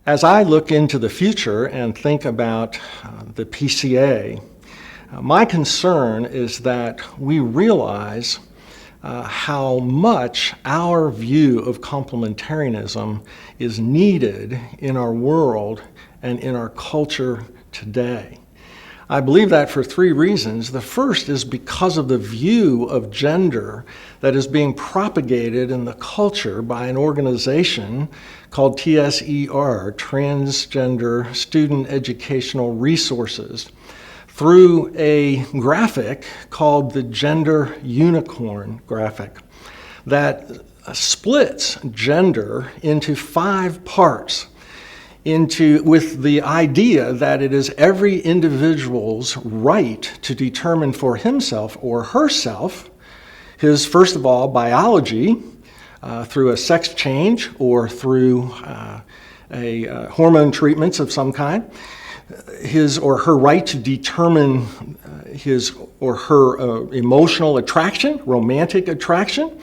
As I look into the future and think about the PCA, my concern is that we realize how much our view of complementarianism is needed in our world and in our culture today. I believe that for three reasons. The first is because of the view of gender that is being propagated in the culture by an organization called TSER, Transgender Student Educational Resources, through a graphic called the Gender Unicorn graphic that splits gender into 5 parts. With the idea that it is every individual's right to determine for himself or herself his, first of all, biology through a sex change or through hormone treatments of some kind, his or her right to determine his or her emotional attraction, romantic attraction,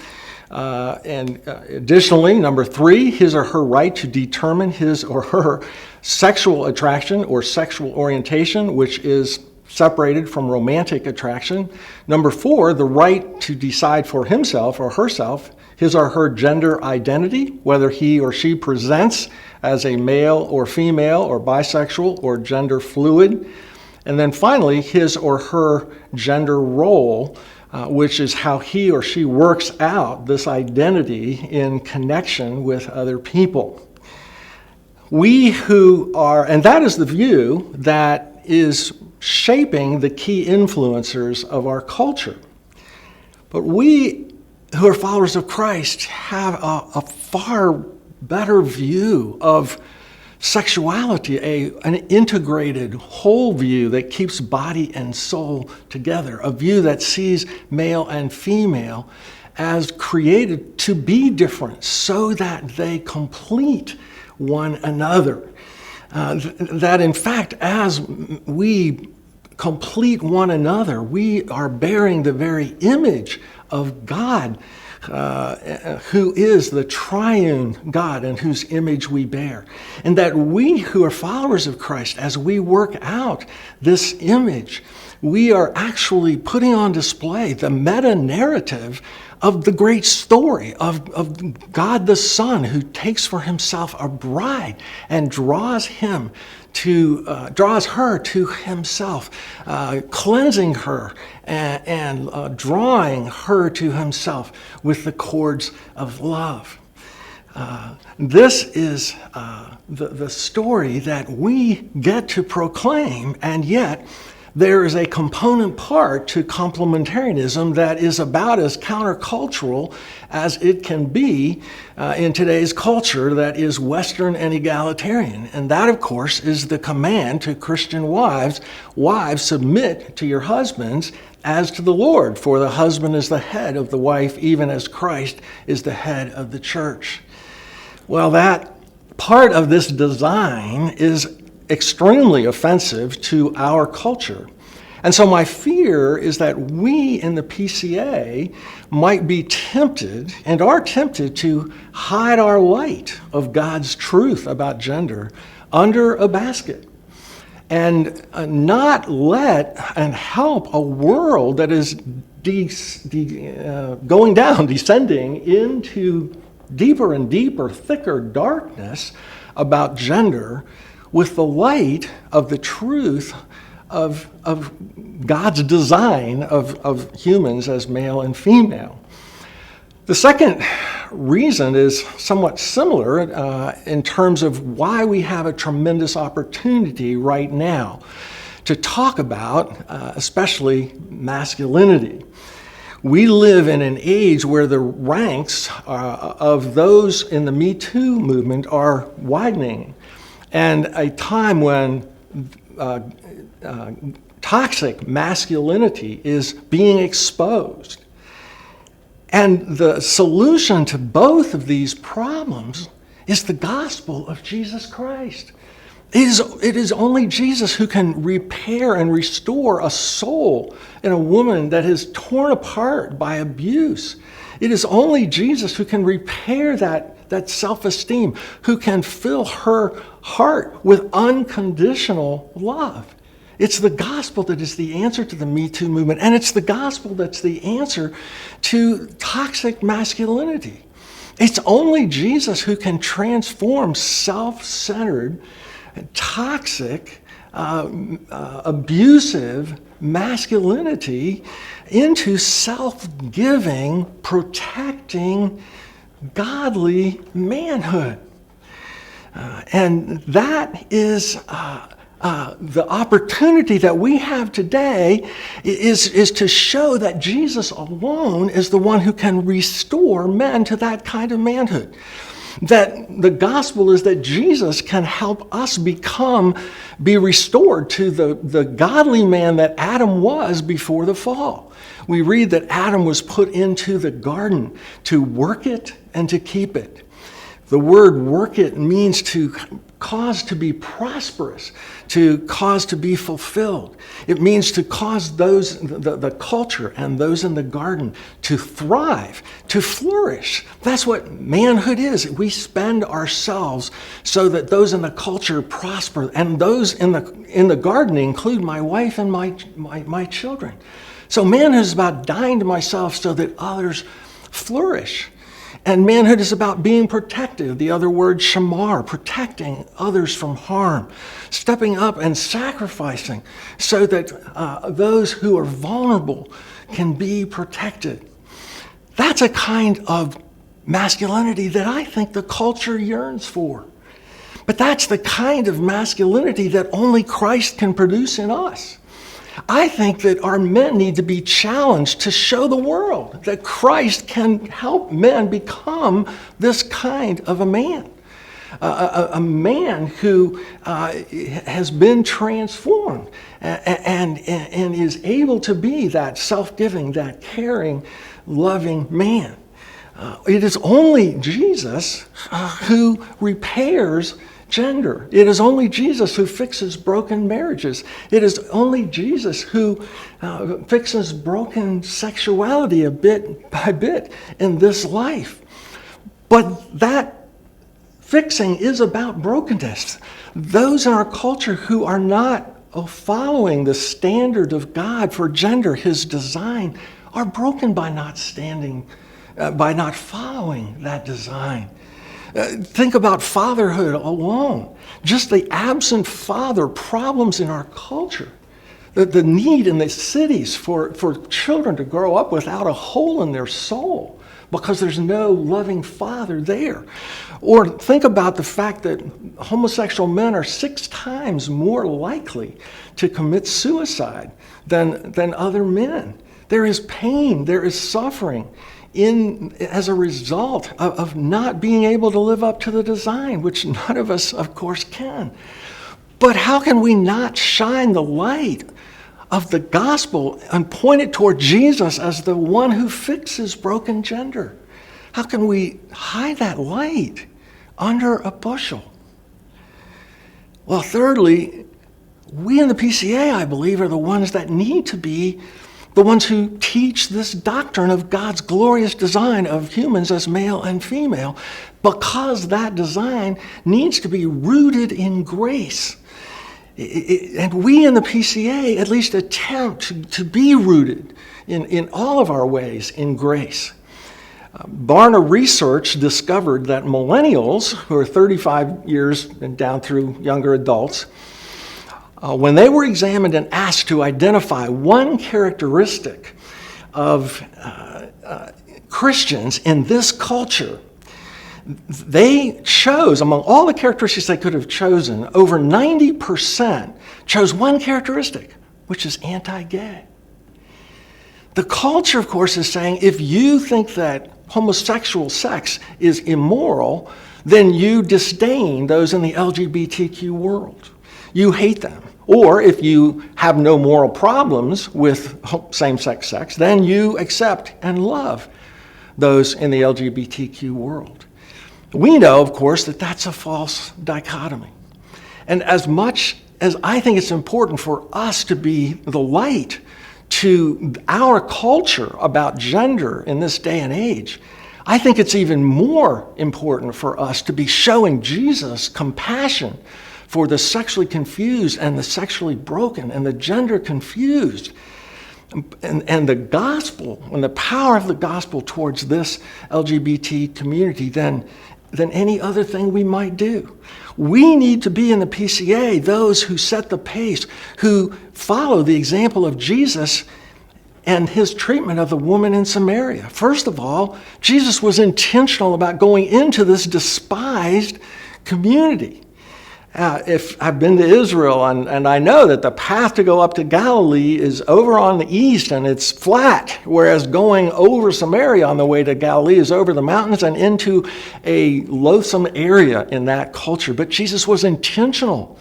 and additionally, number 3, his or her right to determine his or her sexual attraction or sexual orientation, which is separated from romantic attraction. Number 4, the right to decide for himself or herself his or her gender identity, whether he or she presents as a male or female or bisexual or gender fluid. And then finally, his or her gender role, which is how he or she works out this identity in connection with other people. And that is the view that is shaping the key influencers of our culture. But we who are followers of Christ have a far better view of sexuality, an integrated whole view that keeps body and soul together, a view that sees male and female as created to be different so that they complete one another. That in fact, as we complete one another, we are bearing the very image of God, who is the triune God and whose image we bear. And that we who are followers of Christ, as we work out this image, we are actually putting on display the meta-narrative of the great story of God the Son, who takes for himself a bride and draws her to himself, cleansing her and drawing her to himself with the cords of love. This is the story that we get to proclaim, and yet there is a component part to complementarianism that is about as countercultural as it can be in today's culture that is Western and egalitarian. And that, of course, is the command to Christian wives. Wives, submit to your husbands as to the Lord, for the husband is the head of the wife, even as Christ is the head of the church. Well, that part of this design is extremely offensive to our culture. And so my fear is that we in the PCA might be tempted and are tempted to hide our light of God's truth about gender under a basket and not let and help a world that is going down, descending into deeper and deeper, thicker darkness about gender with the light of the truth of God's design of humans as male and female. The second reason is somewhat similar in terms of why we have a tremendous opportunity right now to talk about especially masculinity. We live in an age where the ranks of those in the Me Too movement are widening, and a time when toxic masculinity is being exposed. And the solution to both of these problems is the gospel of Jesus Christ. It is only Jesus who can repair and restore a soul in a woman that is torn apart by abuse. It is only Jesus who can repair that self-esteem, who can fill her heart with unconditional love. It's the gospel that is the answer to the Me Too movement, and it's the gospel that's the answer to toxic masculinity. It's only Jesus who can transform self-centered, toxic, abusive masculinity into self-giving, protecting, godly manhood. And that is the opportunity that we have today is to show that Jesus alone is the one who can restore men to that kind of manhood. That the gospel is that Jesus can help us be restored to the godly man that Adam was before the fall. We read that Adam was put into the garden to work it and to keep it. The word work it means to cause to be prosperous, to cause to be fulfilled. It means to cause those, the culture and those in the garden to thrive, to flourish. That's what manhood is. We spend ourselves so that those in the culture prosper, and those in the garden include my wife and my children. So manhood is about dying to myself so that others flourish. And manhood is about being protective. The other word, shamar, protecting others from harm, stepping up and sacrificing so that those who are vulnerable can be protected. That's a kind of masculinity that I think the culture yearns for. But that's the kind of masculinity that only Christ can produce in us. I think that our men need to be challenged to show the world that Christ can help men become this kind of a man. A man who has been transformed and is able to be that self-giving, that caring, loving man. It is only Jesus who repairs gender. It is only Jesus who fixes broken marriages. It is only Jesus who fixes broken sexuality a bit by bit in this life. But that fixing is about brokenness. Those in our culture who are not following the standard of God for gender, his design, are broken by not following that design. Think about fatherhood alone. Just the absent father problems in our culture. The need in the cities for children to grow up without a hole in their soul because there's no loving father there. Or think about the fact that homosexual men are 6 times more likely to commit suicide than other men. There is pain, there is suffering as a result of not being able to live up to the design, which none of us, of course, can. But how can we not shine the light of the gospel and point it toward Jesus as the one who fixes broken gender? How can we hide that light under a bushel? Well, thirdly, we in the PCA, I believe, are the ones that need to be the ones who teach this doctrine of God's glorious design of humans as male and female, because that design needs to be rooted in grace. And we in the PCA at least attempt to be rooted in all of our ways in grace. Barna research discovered that millennials, who are 35 years and down through younger adults, when they were examined and asked to identify one characteristic of Christians in this culture, they chose, among all the characteristics they could have chosen, over 90% chose one characteristic, which is anti-gay. The culture, of course, is saying if you think that homosexual sex is immoral, then you disdain those in the LGBTQ world. You hate them. Or if you have no moral problems with same-sex sex, then you accept and love those in the LGBTQ world. We know, of course, that that's a false dichotomy. And as much as I think it's important for us to be the light to our culture about gender in this day and age, I think it's even more important for us to be showing Jesus compassion for the sexually confused and the sexually broken and the gender confused. And the gospel, and the power of the gospel towards this LGBT community than any other thing we might do. We need to be in the PCA those who set the pace, who follow the example of Jesus and his treatment of the woman in Samaria. First of all, Jesus was intentional about going into this despised community. If I've been to Israel, and I know that the path to go up to Galilee is over on the east and it's flat, whereas going over Samaria on the way to Galilee is over the mountains and into a loathsome area in that culture. But Jesus was intentional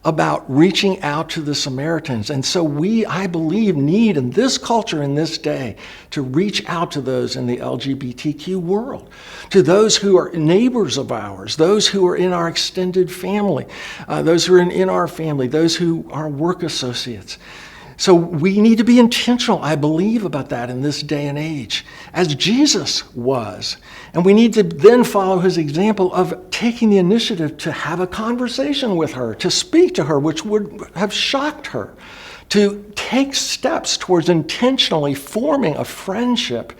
about reaching out to the Samaritans. And so we, I believe, need in this culture, in this day, to reach out to those in the LGBTQ world, to those who are neighbors of ours, those who are in our extended family, those who are in our family, those who are work associates. So we need to be intentional, I believe, about that in this day and age, as Jesus was. And we need to then follow his example of taking the initiative to have a conversation with her, to speak to her, which would have shocked her, to take steps towards intentionally forming a friendship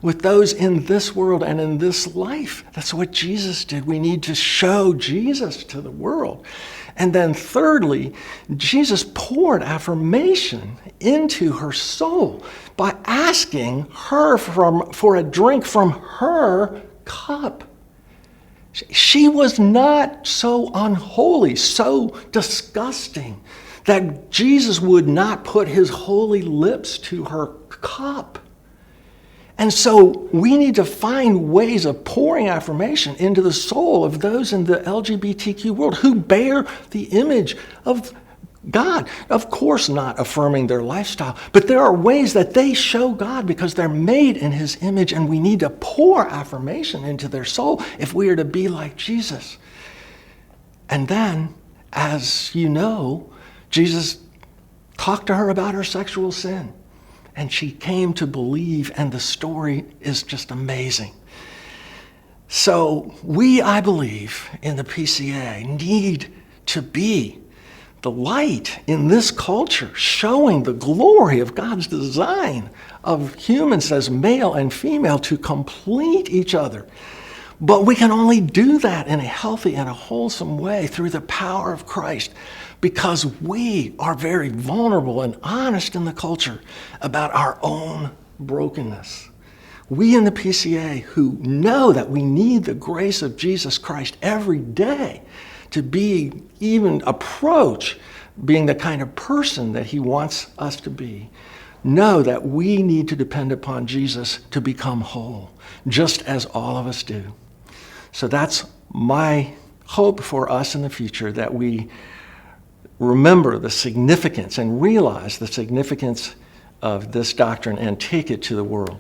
with those in this world and in this life. That's what Jesus did. We need to show Jesus to the world. And then thirdly, Jesus poured affirmation into her soul by asking her for a drink from her cup. She was not so unholy, so disgusting, that Jesus would not put his holy lips to her cup. And so we need to find ways of pouring affirmation into the soul of those in the LGBTQ world who bear the image of God. Of course, not affirming their lifestyle, but there are ways that they show God because they're made in his image, and we need to pour affirmation into their soul if we are to be like Jesus. And then, as you know, Jesus talked to her about her sexual sin. And she came to believe, and the story is just amazing. So we, I believe, in the PCA need to be the light in this culture, showing the glory of God's design of humans as male and female to complete each other. But we can only do that in a healthy and a wholesome way through the power of Christ, because we are very vulnerable and honest in the culture about our own brokenness. We in the PCA who know that we need the grace of Jesus Christ every day to be, even approach being the kind of person that he wants us to be, know that we need to depend upon Jesus to become whole, just as all of us do. So that's my hope for us in the future, that we remember the significance and realize the significance of this doctrine and take it to the world.